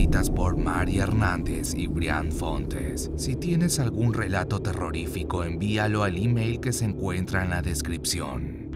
escritas por Mari Hernández y Brian Fontes. Si tienes algún relato terrorífico, envíalo al email que se encuentra en la descripción.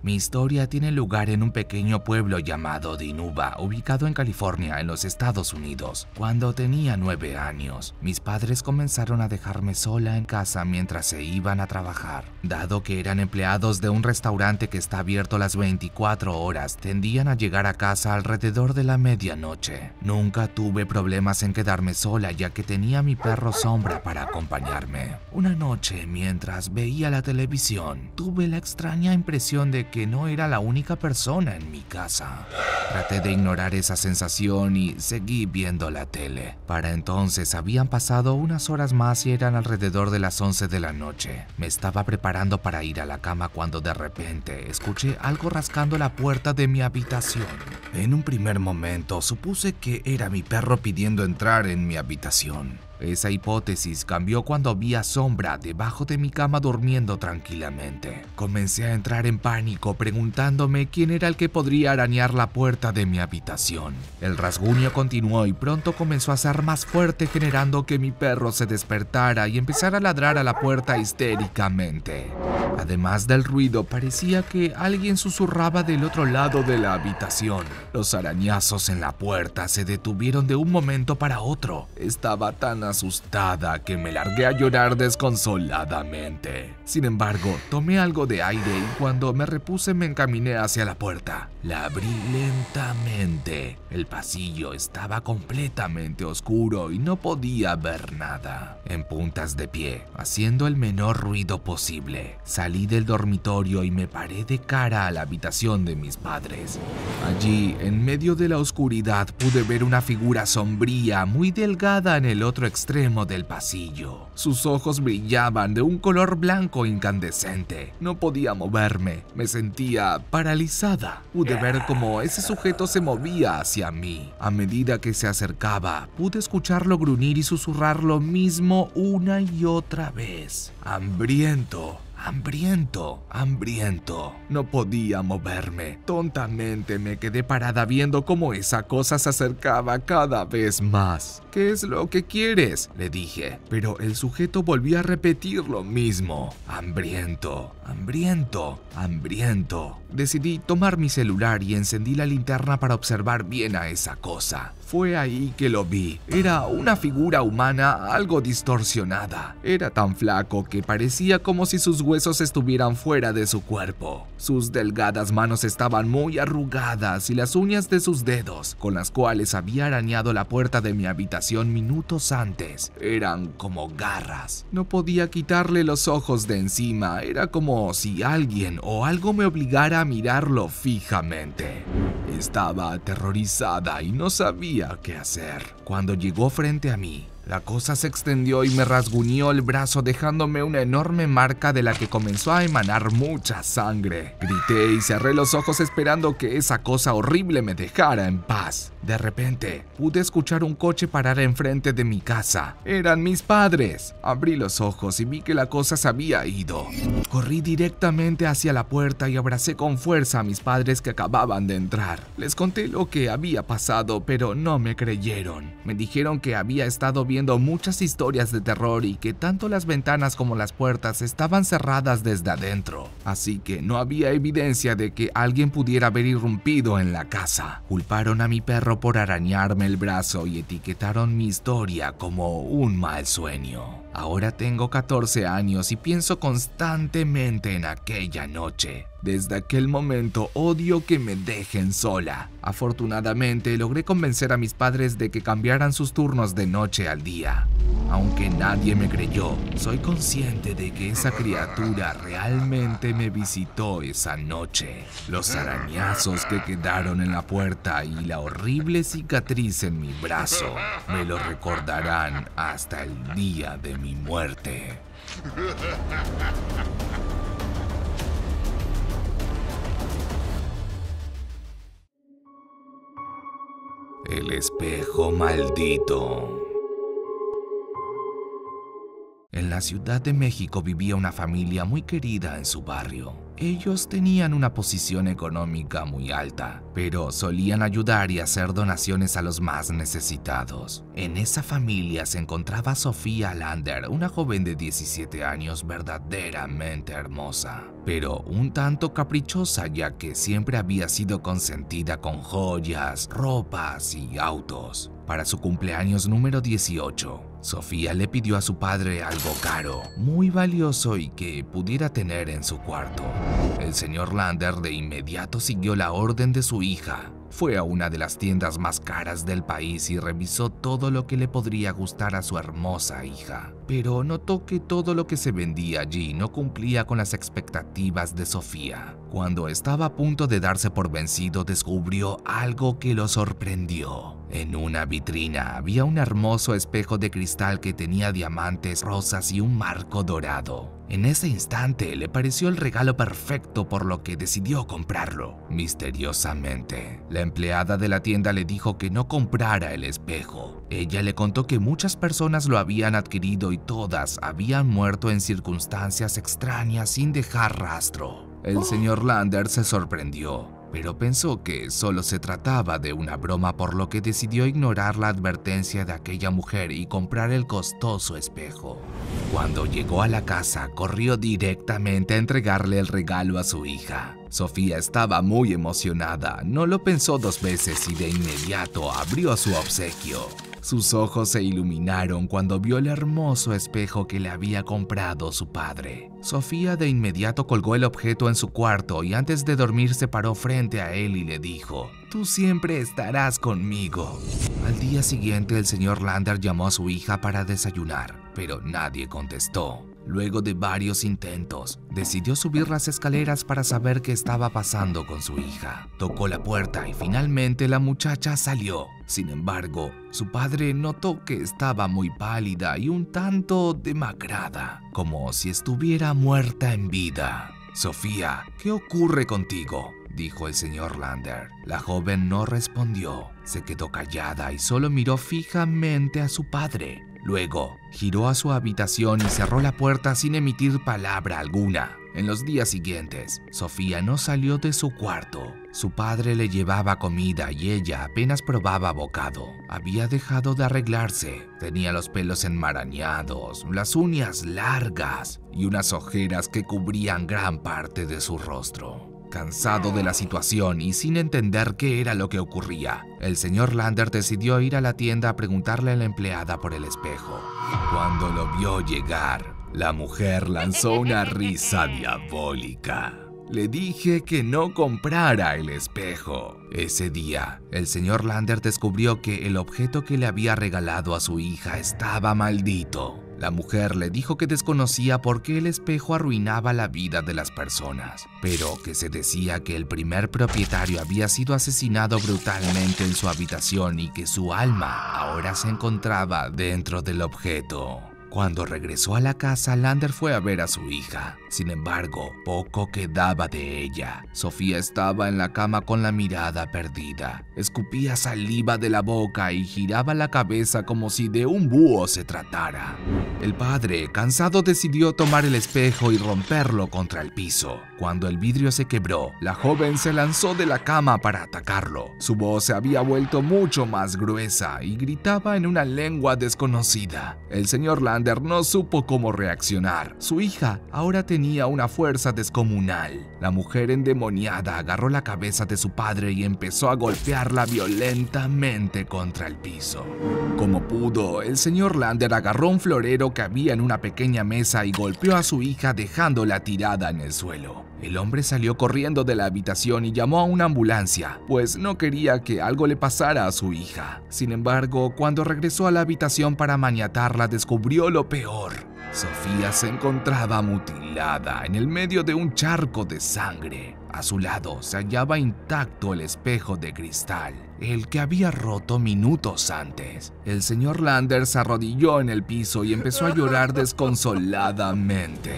Mi historia tiene lugar en un pequeño pueblo llamado Dinuba, ubicado en California, en los Estados Unidos. Cuando tenía 9 años, mis padres comenzaron a dejarme sola en casa mientras se iban a trabajar. Dado que eran empleados de un restaurante que está abierto las 24 horas, tendían a llegar a casa alrededor de la medianoche. Nunca tuve problemas en quedarme sola, ya que tenía a mi perro Sombra para acompañarme. Una noche, mientras veía la televisión, tuve la extraña impresión de que no era la única persona en mi casa. Traté de ignorar esa sensación y seguí viendo la tele. Para entonces habían pasado unas horas más y eran alrededor de las 11 de la noche. Me estaba preparando para ir a la cama cuando de repente escuché algo rascando la puerta de mi habitación. En un primer momento supuse que era mi perro pidiendo entrar en mi habitación. Esa hipótesis cambió cuando vi a Sombra debajo de mi cama durmiendo tranquilamente. Comencé a entrar en pánico preguntándome quién era el que podría arañar la puerta de mi habitación. El rasguño continuó y pronto comenzó a ser más fuerte, generando que mi perro se despertara y empezara a ladrar a la puerta histéricamente. Además del ruido, parecía que alguien susurraba del otro lado de la habitación. Los arañazos en la puerta se detuvieron de un momento para otro. Estaba tan asustada que me largué a llorar desconsoladamente. Sin embargo, tomé algo de aire y cuando me repuse me encaminé hacia la puerta. La abrí lentamente. El pasillo estaba completamente oscuro y no podía ver nada. En puntas de pie, haciendo el menor ruido posible, salí del dormitorio y me paré de cara a la habitación de mis padres. Allí, en medio de la oscuridad, pude ver una figura sombría, muy delgada en el otro extremo del pasillo. Sus ojos brillaban de un color blanco incandescente. No podía moverme, me sentía paralizada. Pude ver cómo ese sujeto se movía hacia mí. A medida que se acercaba, pude escucharlo gruñir y susurrar lo mismo una y otra vez. Hambriento. Hambriento, hambriento. No podía moverme. Tontamente me quedé parada viendo cómo esa cosa se acercaba cada vez más. ¿Qué es lo que quieres?, le dije, pero el sujeto volvía a repetir lo mismo. Hambriento, hambriento, hambriento. Decidí tomar mi celular y encendí la linterna para observar bien a esa cosa. Fue ahí que lo vi. Era una figura humana algo distorsionada. Era tan flaco que parecía como si sus huesos estuvieran fuera de su cuerpo. Sus delgadas manos estaban muy arrugadas y las uñas de sus dedos, con las cuales había arañado la puerta de mi habitación minutos antes, eran como garras. No podía quitarle los ojos de encima. Era como si alguien o algo me obligara a mirarlo fijamente. Estaba aterrorizada y no sabía qué hacer. Cuando llegó frente a mí, la cosa se extendió y me rasguñó el brazo, dejándome una enorme marca de la que comenzó a emanar mucha sangre. Grité y cerré los ojos esperando que esa cosa horrible me dejara en paz. De repente, pude escuchar un coche parar enfrente de mi casa. Eran mis padres. Abrí los ojos y vi que la cosa se había ido. Corrí directamente hacia la puerta y abracé con fuerza a mis padres que acababan de entrar. Les conté lo que había pasado, pero no me creyeron. Me dijeron que había estado viendo muchas historias de terror y que tanto las ventanas como las puertas estaban cerradas desde adentro, así que no había evidencia de que alguien pudiera haber irrumpido en la casa. Culparon a mi perro por arañarme el brazo y etiquetaron mi historia como un mal sueño. Ahora tengo 14 años y pienso constantemente en aquella noche. Desde aquel momento odio que me dejen sola. Afortunadamente logré convencer a mis padres de que cambiaran sus turnos de noche al día. Aunque nadie me creyó, soy consciente de que esa criatura realmente me visitó esa noche. Los arañazos que quedaron en la puerta y la horrible cicatriz en mi brazo me lo recordarán hasta el día de mi muerte. El espejo maldito. En la Ciudad de México vivía una familia muy querida en su barrio. Ellos tenían una posición económica muy alta, pero solían ayudar y hacer donaciones a los más necesitados. En esa familia se encontraba Sofía Lander, una joven de 17 años verdaderamente hermosa, pero un tanto caprichosa, ya que siempre había sido consentida con joyas, ropas y autos. Para su cumpleaños número 18, Sofía le pidió a su padre algo caro, muy valioso y que pudiera tener en su cuarto. El señor Lander de inmediato siguió la orden de su hija. Fue a una de las tiendas más caras del país y revisó todo lo que le podría gustar a su hermosa hija. Pero notó que todo lo que se vendía allí no cumplía con las expectativas de Sofía. Cuando estaba a punto de darse por vencido, descubrió algo que lo sorprendió. En una vitrina había un hermoso espejo de cristal que tenía diamantes rosas y un marco dorado. En ese instante le pareció el regalo perfecto, por lo que decidió comprarlo. Misteriosamente, la empleada de la tienda le dijo que no comprara el espejo. Ella le contó que muchas personas lo habían adquirido y todas habían muerto en circunstancias extrañas sin dejar rastro. El señor Lander se sorprendió, pero pensó que solo se trataba de una broma, por lo que decidió ignorar la advertencia de aquella mujer y comprar el costoso espejo. Cuando llegó a la casa, corrió directamente a entregarle el regalo a su hija. Sofía estaba muy emocionada, no lo pensó dos veces y de inmediato abrió su obsequio. Sus ojos se iluminaron cuando vio el hermoso espejo que le había comprado su padre. Sofía de inmediato colgó el objeto en su cuarto y antes de dormir se paró frente a él y le dijo: «Tú siempre estarás conmigo». Al día siguiente, el señor Lander llamó a su hija para desayunar, pero nadie contestó. Luego de varios intentos, decidió subir las escaleras para saber qué estaba pasando con su hija. Tocó la puerta y finalmente la muchacha salió. Sin embargo, su padre notó que estaba muy pálida y un tanto demacrada, como si estuviera muerta en vida. «Sofía, ¿qué ocurre contigo?», dijo el señor Lander. La joven no respondió, se quedó callada y solo miró fijamente a su padre. Luego, giró a su habitación y cerró la puerta sin emitir palabra alguna. En los días siguientes, Sofía no salió de su cuarto. Su padre le llevaba comida y ella apenas probaba bocado. Había dejado de arreglarse. Tenía los pelos enmarañados, las uñas largas y unas ojeras que cubrían gran parte de su rostro. Cansado de la situación y sin entender qué era lo que ocurría, el señor Lander decidió ir a la tienda a preguntarle a la empleada por el espejo. Cuando lo vio llegar, la mujer lanzó una risa diabólica. «Le dije que no comprara el espejo». Ese día, el señor Lander descubrió que el objeto que le había regalado a su hija estaba maldito. La mujer le dijo que desconocía por qué el espejo arruinaba la vida de las personas, pero que se decía que el primer propietario había sido asesinado brutalmente en su habitación y que su alma ahora se encontraba dentro del objeto. Cuando regresó a la casa, Lander fue a ver a su hija. Sin embargo, poco quedaba de ella. Sofía estaba en la cama con la mirada perdida. Escupía saliva de la boca y giraba la cabeza como si de un búho se tratara. El padre, cansado, decidió tomar el espejo y romperlo contra el piso. Cuando el vidrio se quebró, la joven se lanzó de la cama para atacarlo. Su voz se había vuelto mucho más gruesa y gritaba en una lengua desconocida. El señor Lander no supo cómo reaccionar. Su hija ahora tenía una fuerza descomunal. La mujer endemoniada agarró la cabeza de su padre y empezó a golpearla violentamente contra el piso. Como pudo, el señor Lander agarró un florero que había en una pequeña mesa y golpeó a su hija dejándola tirada en el suelo. El hombre salió corriendo de la habitación y llamó a una ambulancia, pues no quería que algo le pasara a su hija. Sin embargo, cuando regresó a la habitación para maniatarla, descubrió lo peor. Sofía se encontraba mutilada en el medio de un charco de sangre. A su lado se hallaba intacto el espejo de cristal, el que había roto minutos antes. El señor Lander se arrodilló en el piso y empezó a llorar desconsoladamente.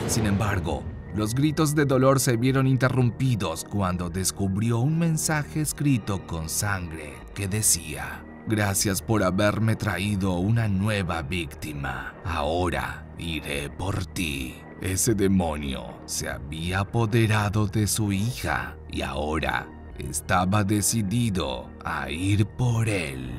Sin embargo, los gritos de dolor se vieron interrumpidos cuando descubrió un mensaje escrito con sangre que decía: Gracias por haberme traído una nueva víctima. Ahora iré por ti. Ese demonio se había apoderado de su hija y ahora estaba decidido a ir por él.